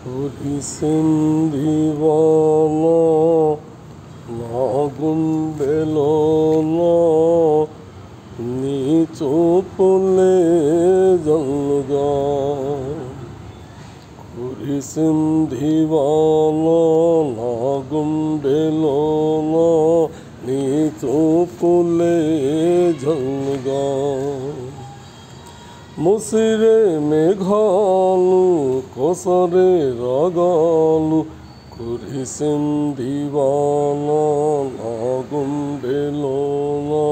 కురిసిందివానా నా గుండెలోనా నీ చూపులే జల్లుగా కురిసిందివానా నా గుండెలోనా నీ చూపులే జల్లుగా ముసిరే మేఘాలు కొసరే రాగాలు కురిసిందివానా నా గుండెలోనా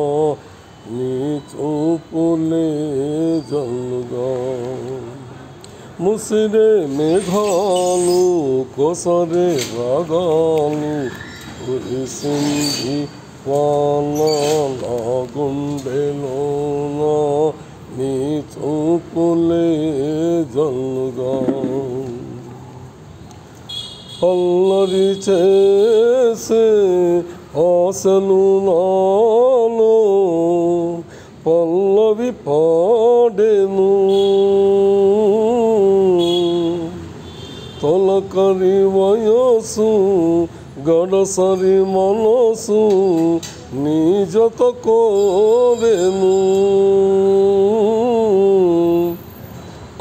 నీ చూపులే జల్లుగా ముసిరే మేఘాలు కొసరే రాగాలు కురిసిందివానా నా గుండెలోనా నీ చూపులే జల్లుగా అల్లరి చేసే ఆశలు నాలో పల్లవి పాడెను తొలకరి వయసు గడసరి మనసు నీ జత కోరెను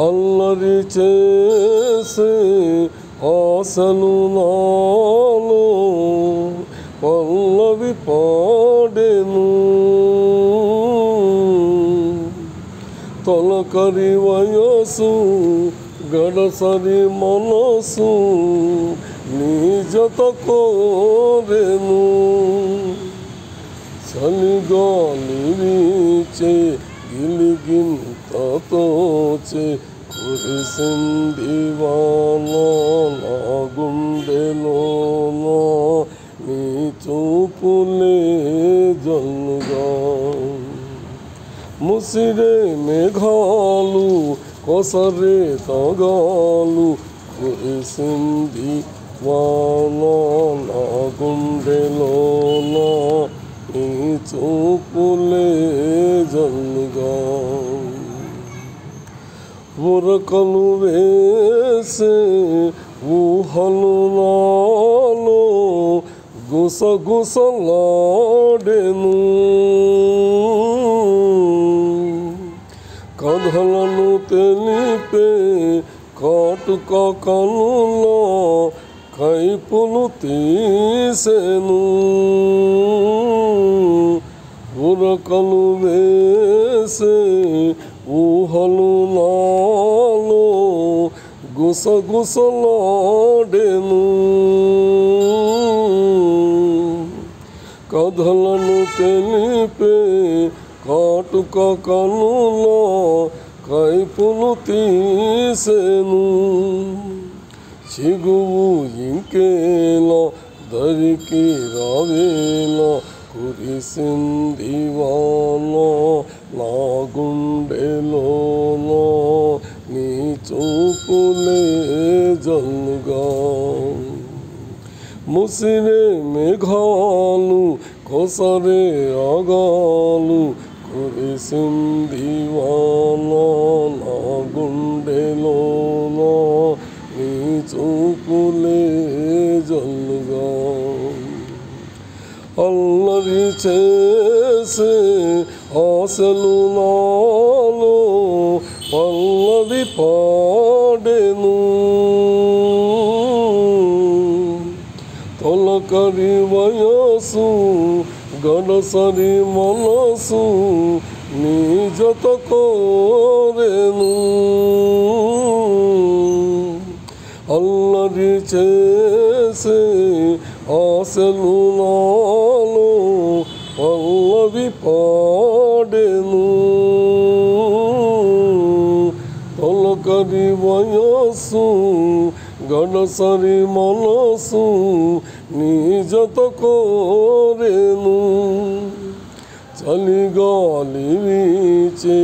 అల్లరి చేసే ఆశలు నాలో పల్లవి పాడెను తొలకరి వయసు గడసరి మనసు నీ జత కోరెను చలిగాలి వీచే గిలిగింతతోచే కురిసిందివానా నా గుండెలోనా నీ చూపులే జల్లుగా ముసిరే మేఘాలు కొసరే తగాలు కురిసిందివానా నా గుండెలోనా నీ చూపులే జల్లుగా ఉరకలు వేసే ఊహలు నాలో గుసగుసలాడెను కథలను తెలిపే కాటుక కనులో కైపులు తీసెను ఉరకలు వేసే ఊహలు నాలో గుసగుసలాడెను కథలను తెలిపే కాటుక కనులో కైపులు తీసెను చిగువు ఇంకేలా దరికి రావేలా కురిసిందివానా నా గుండెలోనా నీ చూపులే జల్లుగా ముసిరే మేఘాలు కొసరే ఆగాలు కురిసిందివానా నా గుండెలోనా నీ చూపులే జల్లుగా అల్లరి చేసే ఆశలు నాలో పల్లవి పాడెను తొలకరి వయసు గడసరి మనసు నీ జత కోరెను అల్లరి చేసే ఆశలు నాలో పల్లవి పాడెను తొలకరి వయసు గడసరి మనసు నీ జత కోరెను చలిగాలి వీచే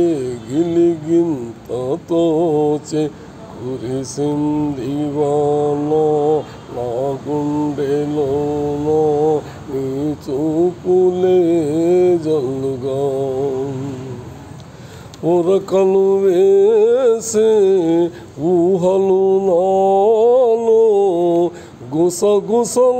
గిలిగింతతోచే కురిసిందివానా నా గుండెలోనా నీ చూపులే జల్లుగా ఉరకలు వేసే ఊహలు నాలో గుసగుసలాడెను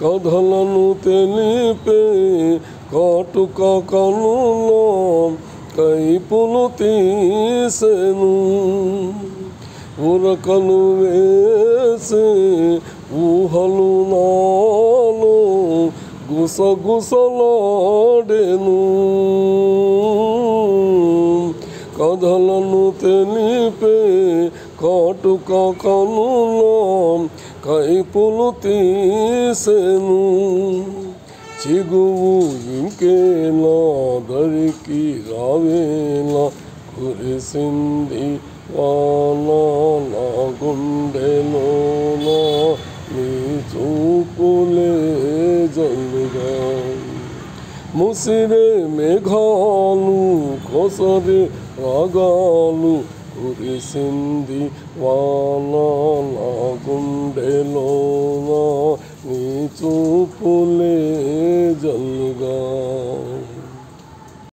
కథలను తెలిపే కాటుక కనులో కైపులు తీసెను ఉరకలు వేసే ఊహలు నాలో గుసగుసలాడెను కథలను తెలిపే కాటుక కనులో కైపులు తీసెను చిగువు ఇంకేలా దరికి రావేలా కురిసింది వాన నా గుండెలోన నీ చూపులే జల్లుగా ముసిరే మేఘాలు కొసరి రాగాలు కురిసింది వాన నా గుండెలోన నీ చూపులే జల్లుగా